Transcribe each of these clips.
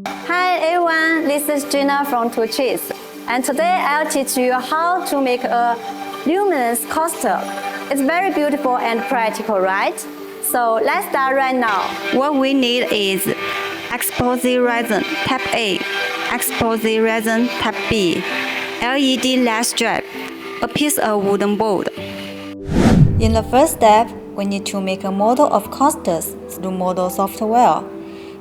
Hi everyone, this is Gina from TwoTrees, and today I'll teach you how to make a luminous coaster. It's very beautiful and practical, right? So let's start right now. What we need is epoxy resin type A, epoxy resin type B, LED LED strip, a piece of wooden board. In the first step, we need to make a model of coasters through model software.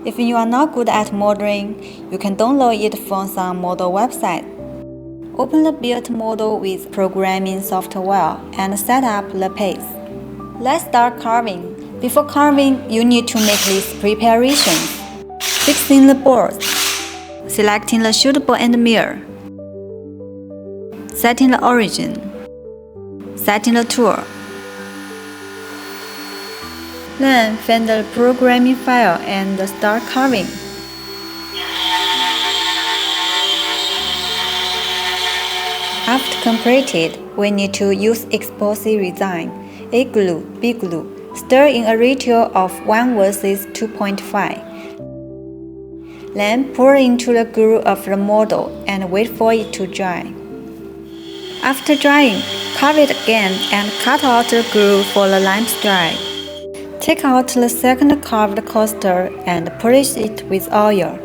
If you are not good at modeling, you can download it from some model website. Open the built model with programming software and set up the paste. Let's start carving. Before carving, you need to make these preparations. Fixing the boards, selecting the suitable end mirror, setting the origin, setting the tool. Then find the programming file and start carving. After completed, we need to use epoxy resin, A glue, B glue. Stir in a ratio of 1 versus 2.5. Then pour into the glue of the model and wait for it to dry. After drying, carve it again and cut out the glue for the lines dry. Take out the second carved coaster and polish it with oil.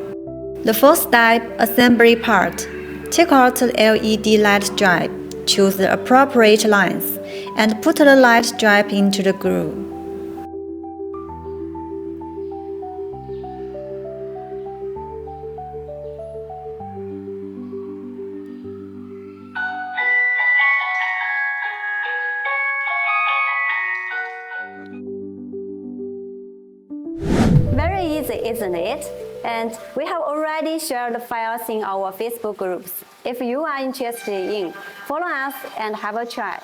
The fourth step, assembly part. Take out the LED light stripe, choose the appropriate lines, and put the light stripe into the glue. Very easy, isn't it? And we have already shared the files in our Facebook groups. If you are interested in, follow us and have a try.